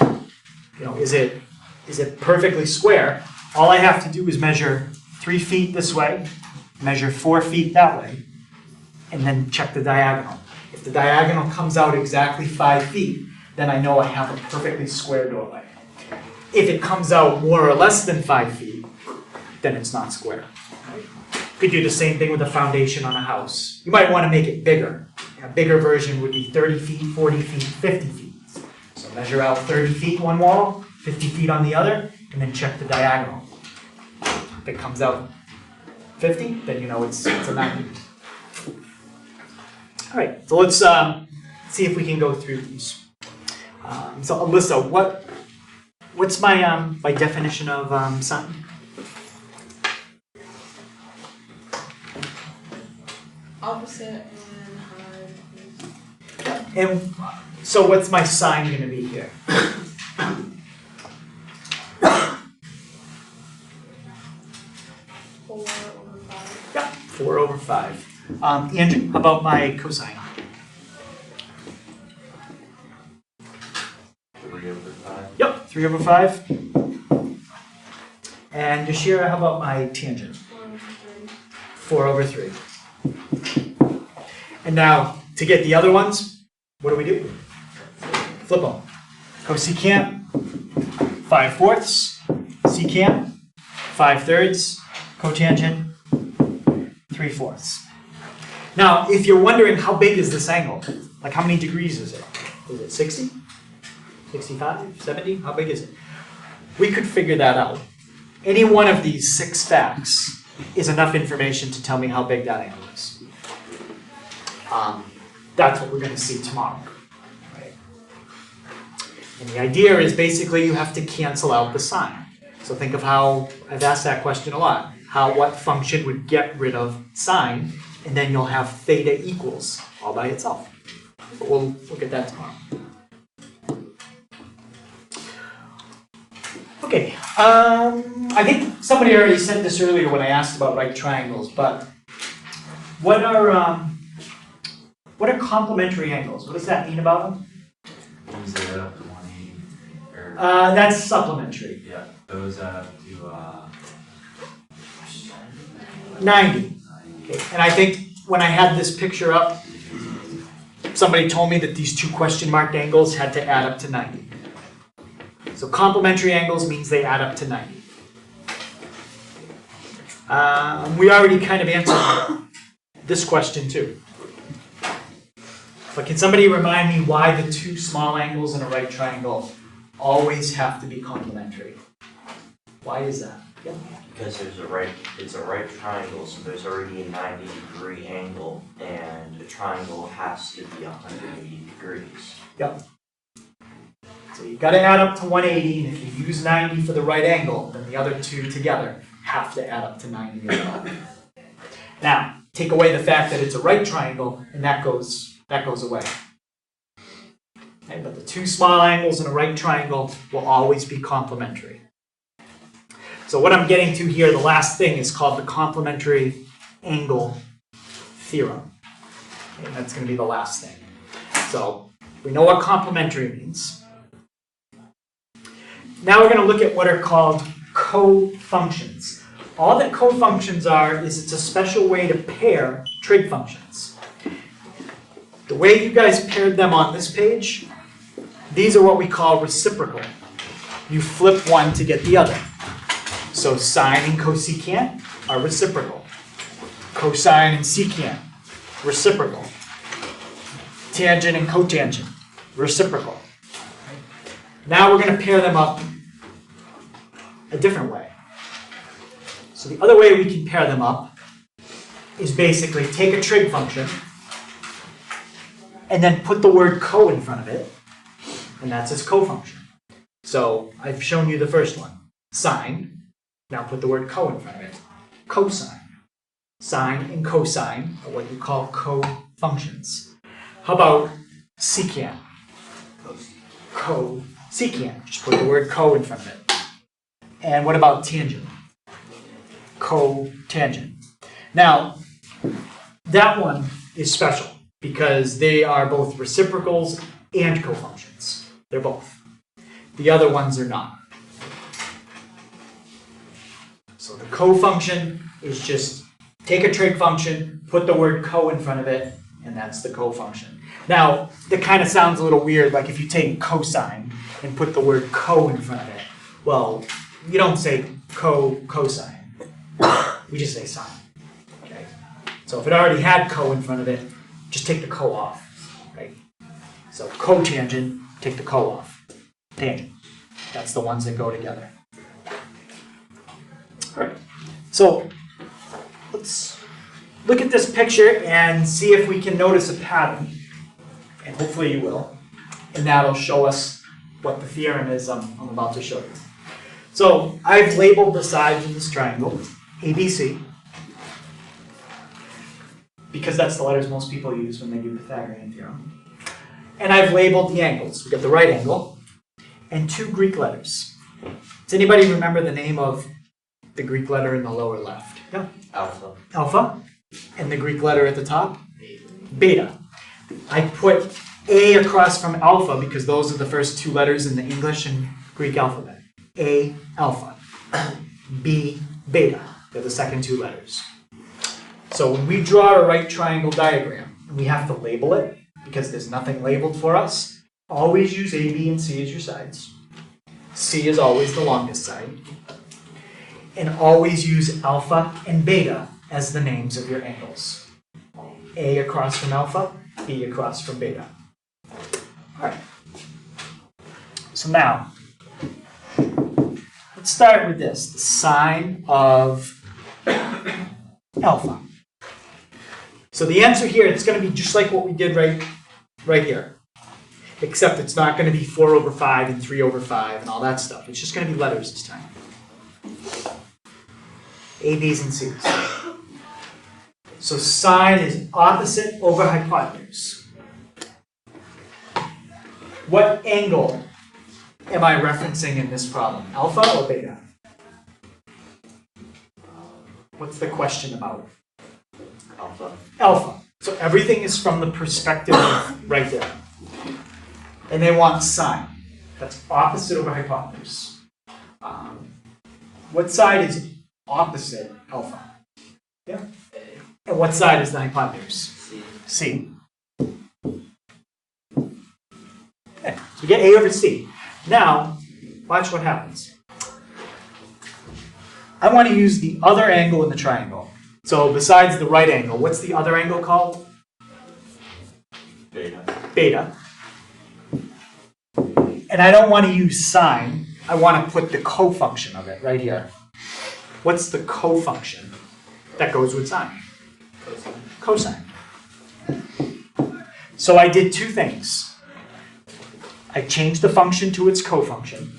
is it perfectly square? All I have to do is measure 3 feet this way, measure 4 feet that way, and then check the diagonal. If the diagonal comes out exactly 5 feet, then I know I have a perfectly square doorway. If it comes out more or less than 5 feet, then it's not square. Right? You could do the same thing with a foundation on a house. You might want to make it bigger. A bigger version would be 30 feet, 40 feet, 50 feet. So measure out 30 feet one wall, 50 feet on the other, and then check the diagonal. If it comes out 50, then you know it's a 90. All right, so let's see if we can go through these. So Alyssa, what's my definition of sine? Opposite and high. And so what's my sine going to be here? 4/5. Yeah, 4 over 5. Andrew, how about my cosine? 3 over 5. Yep, 3 over 5. And Yashira, how about my tangent? 4 over 3. And now, to get the other ones, what do? Flip them. Cosecant, 5/4. Secant, 5/3. Cotangent, 3/4. Now, if you're wondering how big is this angle, like how many degrees is it? Is it 60? 65? 70? How big is it? We could figure that out. Any one of these 6 facts is enough information to tell me how big that angle is. That's what we're going to see tomorrow. Right? And the idea is basically you have to cancel out the sine. So think of how, I've asked that question a lot, what function would get rid of sine, and then you'll have theta equals all by itself. But we'll look at that tomorrow. Okay, I think somebody already said this earlier when I asked about right triangles, but what are complementary angles? What does that mean about them? 0 up to 180. Or, That's supplementary. yeah, those up to 90. Okay. And I think when I had this picture up, somebody told me that these 2 question marked angles had to add up to 90. So complementary angles means they add up to 90. We already kind of answered this question too. But can somebody remind me why the 2 small angles in a right triangle always have to be complementary? Why is that? Yeah. Because it's a right triangle, so there's already a 90-degree angle, and a triangle has to be 180 degrees. Yep. So you've got to add up to 180, and if you use 90 for the right angle, then the other 2 together have to add up to 90 as well. Now, take away the fact that it's a right triangle, and that goes away. Okay, but the 2 small angles in a right triangle will always be complementary. So what I'm getting to here, the last thing, is called the complementary angle theorem. Okay, and that's going to be the last thing. So we know what complementary means. Now we're going to look at what are called cofunctions. All that cofunctions are is it's a special way to pair trig functions. The way you guys paired them on this page, these are what we call reciprocal. You flip one to get the other. So sine and cosecant are reciprocal. Cosine and secant, reciprocal. Tangent and cotangent, reciprocal. Now we're going to pair them up a different way. So the other way we can pair them up is basically take a trig function and then put the word co in front of it, and that's its cofunction. So I've shown you the first one, sine. Now put the word co in front of it, cosine. Sine and cosine are what you call cofunctions. How about secant? Cosecant. Just put the word co in front of it. And what about tangent? Cotangent. Now, that one is special because they are both reciprocals and cofunctions. They're both. The other ones are not. So the cofunction is just take a trig function, put the word co in front of it, and that's the cofunction. Now, that kind of sounds a little weird, like if you take cosine and put the word co in front of it. Well, you don't say cosine. We just say sine. Okay? So if it already had co in front of it, just take the co off. Right? So cotangent, take the co off. Tangent. That's the ones that go together. All right. So let's look at this picture and see if we can notice a pattern. And hopefully you will. And that'll show us what the theorem is I'm about to show you. So I've labeled the sides of this triangle ABC, because that's the letters most people use when they do Pythagorean Theorem. And I've labeled the angles. We've got the right angle and two Greek letters. Does anybody remember the name of the Greek letter in the lower left? Yeah. Alpha. Alpha. And the Greek letter at the top? Beta. I put A across from alpha because those are the first two letters in the English and Greek alphabet. A, alpha. B, beta. They're the second two letters. So when we draw a right triangle diagram, and we have to label it because there's nothing labeled for us, always use A, B, and C as your sides. C is always the longest side. And always use alpha and beta as the names of your angles. A across from alpha, B across from beta. All right. So now, let's start with this, the sine of alpha. So the answer here, it's going to be just like what we did right here. Except it's not going to be 4 over 5 and 3 over 5 and all that stuff. It's just going to be letters this time. A, B's, and C's. So sine is opposite over hypotenuse. What angle am I referencing in this problem? Alpha or beta? What's the question about? Alpha. Alpha. So everything is from the perspective of right there. And they want sine. That's opposite over hypotenuse. What side is opposite alpha? Yeah. And what side is the hypotenuse? C. Okay. So we get A over C. Now, watch what happens. I want to use the other angle in the triangle. So besides the right angle, what's the other angle called? Beta. Beta. And I don't want to use sine. I want to put the cofunction of it right here. What's the cofunction that goes with sine? Cosine. So I did two things. I changed the function to its cofunction.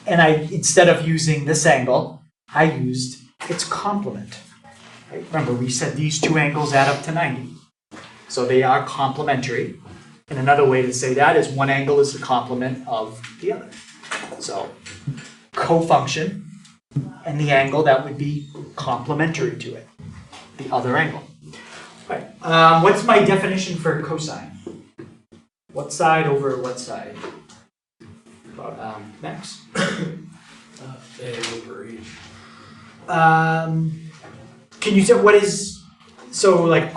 And instead of using this angle, I used its complement. Right? Remember, we said these two angles add up to 90. So they are complementary. And another way to say that is one angle is the complement of the other. So cofunction and the angle that would be complementary to it, the other angle. All right. What's my definition for cosine? What side over what side? Max? A over each. Can you say what is So like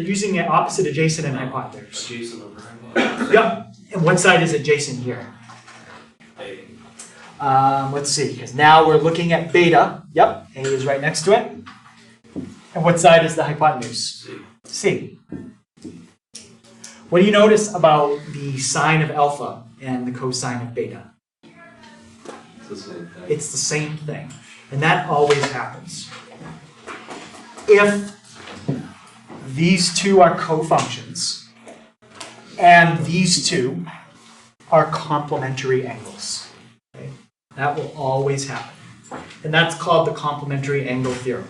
using it opposite adjacent and hypotenuse. Adjacent over hypotenuse. Yep. And what side is adjacent here? A. Let's see, because now we're looking at beta. Yep, A is right next to it. And what side is the hypotenuse? C. C. What do you notice about the sine of alpha and the cosine of beta? It's the same thing. It's the same thing. And that always happens. If these two are cofunctions and these two are complementary angles. Okay? That will always happen. And that's called the complementary angle theorem.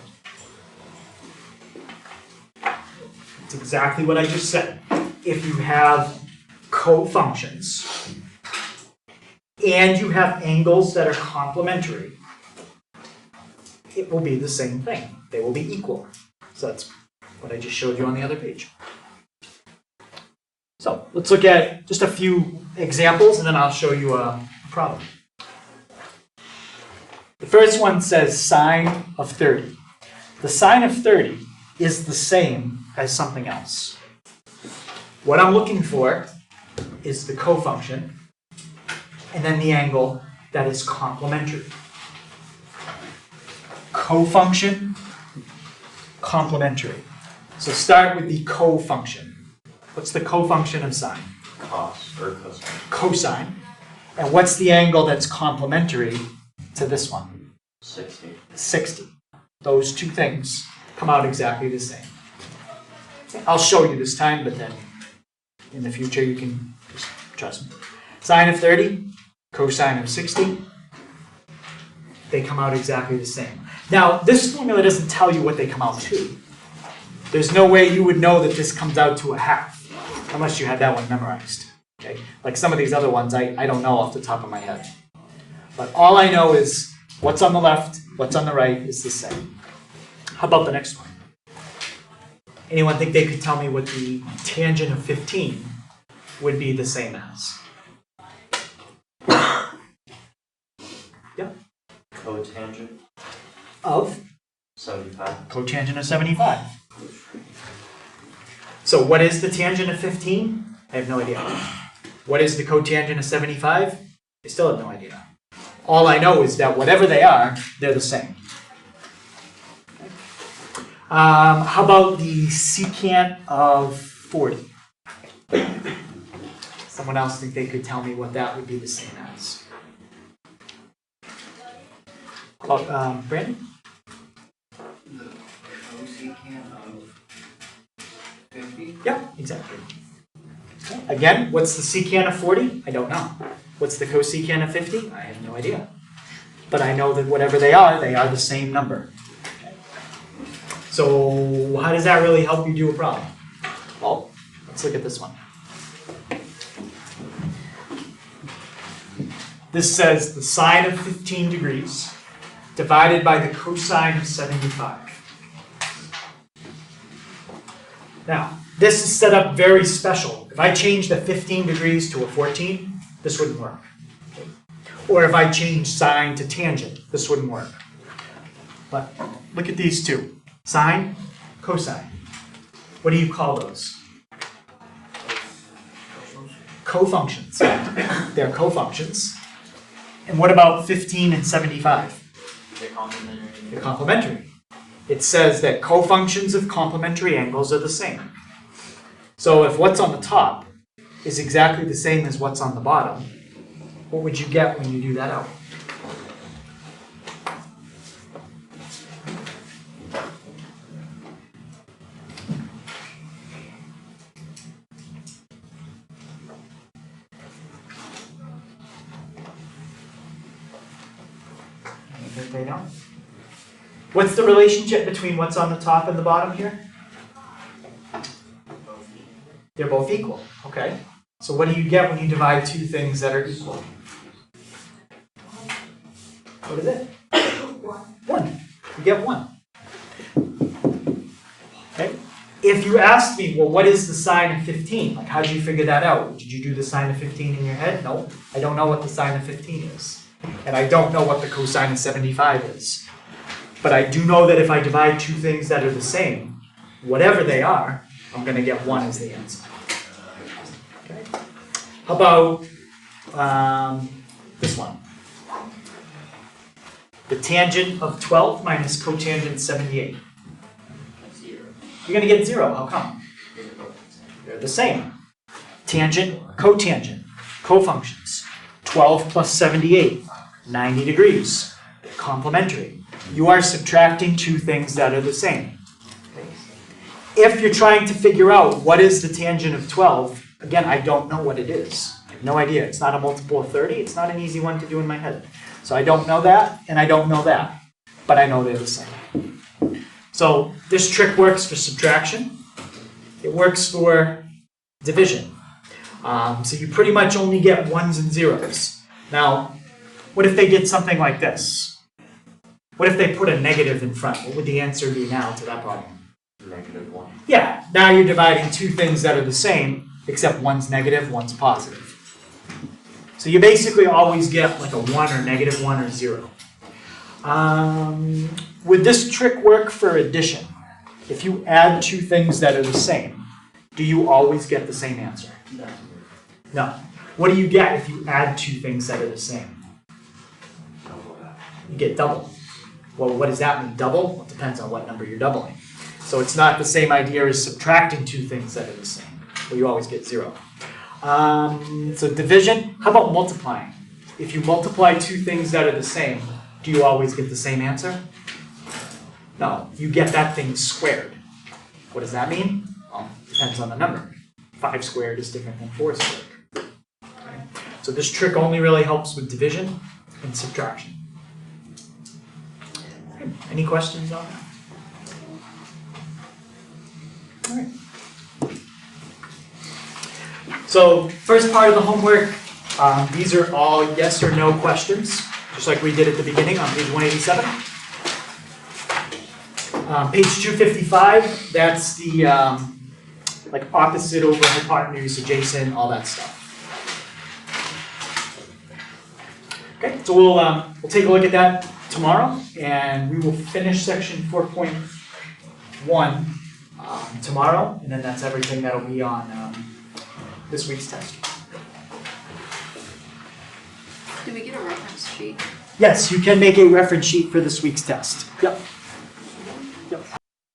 It's exactly what I just said. If you have cofunctions and you have angles that are complementary, it will be the same thing. They will be equal. So that's what I just showed you on the other page. So let's look at just a few examples and then I'll show you a problem. The first one says sine of 30. The sine of 30 is the same as something else. What I'm looking for is the cofunction and then the angle that is complementary. Cofunction, complementary. So start with the cofunction. What's the cofunction of sine? Cos or cosine. Cosine. And what's the angle that's complementary to this one? 60. 60. Those two things come out exactly the same. I'll show you this time, but then in the future you can just trust me. Sine of 30, cosine of 60, they come out exactly the same. Now, this formula doesn't tell you what they come out to. There's no way you would know that this comes out to a half, unless you had that one memorized. Okay? Like some of these other ones, I don't know off the top of my head. But all I know is what's on the left, what's on the right is the same. How about the next one? Anyone think they could tell me what the tangent of 15 would be the same as? Yeah? Cotangent Of 75. cotangent of 75. So what is the tangent of 15? I have no idea. What is the cotangent of 75? I still have no idea. All I know is that whatever they are, they're the same. How about the secant of 40? Someone else think they could tell me what that would be the same as? Brandon? The cosecant of 50? Yeah, exactly. Okay. Again, what's the secant of 40? I don't know. What's the cosecant of 50? I have no idea. But I know that whatever they are the same number. Okay. So how does that really help you do a problem? Well, let's look at this one. This says the sine of 15 degrees divided by the cosine of 75. Now, this is set up very special. If I change the 15 degrees to a 14, this wouldn't work. Okay. Or if I change sine to tangent, this wouldn't work. But look at these two. Sine, cosine. What do you call those? Cofunctions. They're cofunctions. And what about 15 and 75? They're complementary. They're complementary. It says that cofunctions of complementary angles are the same. So if what's on the top is exactly the same as what's on the bottom, what would you get when you do that out? Anybody know? What's the relationship between what's on the top and the bottom here? They're both equal, okay? So what do you get when you divide two things that are equal? What is it? 1. You get 1. Okay? If you asked me, well, what is the sine of 15? Like, how did you figure that out? Did you do the sine of 15 in your head? No, I don't know what the sine of 15 is. And I don't know what the cosine of 75 is. But I do know that if I divide two things that are the same, whatever they are, I'm going to get 1 as the answer. Okay. How about this one? The tangent of 12 minus cotangent 78. Zero. You're going to get 0. How come? They're the same. Tangent, cotangent, cofunctions. 12 plus 78, 90 degrees. They're complementary. You are subtracting two things that are the same. Okay. If you're trying to figure out what is the tangent of 12, again, I don't know what it is. I have no idea. It's not a multiple of 30. It's not an easy one to do in my head. So I don't know that, and I don't know that. But I know they're the same. So this trick works for subtraction. It works for division. So you pretty much only get 1s and 0s. Now, what if they did something like this? What if they put a negative in front? What would the answer be now to that problem? -1. Yeah, now you're dividing two things that are the same, except one's negative, one's positive. So you basically always get like a 1 or -1 or 0. Would this trick work for addition? If you add two things that are the same, do you always get the same answer? No. No. What do you get if you add two things that are the same? You get double. Well, what does that mean? Double? Well, it depends on what number you're doubling. So it's not the same idea as subtracting two things that are the same. Well, you always get 0. So division, how about multiplying? If you multiply two things that are the same, do you always get the same answer? No, you get that thing squared. What does that mean? Well, it depends on the number. 5 squared is different than 4 squared. Okay. So this trick only really helps with division and subtraction. Okay. Any questions on that? All right. So first part of the homework, these are all yes or no questions, just like we did at the beginning on page 187. Page 255, that's the like opposite, over, hypotenuse, adjacent, all that stuff. Okay, so we'll take a look at that tomorrow, and we will finish section 4.1 tomorrow, and then that's everything that'll be on this week's test. Did we get a reference sheet? Yes, you can make a reference sheet for this week's test. Yep.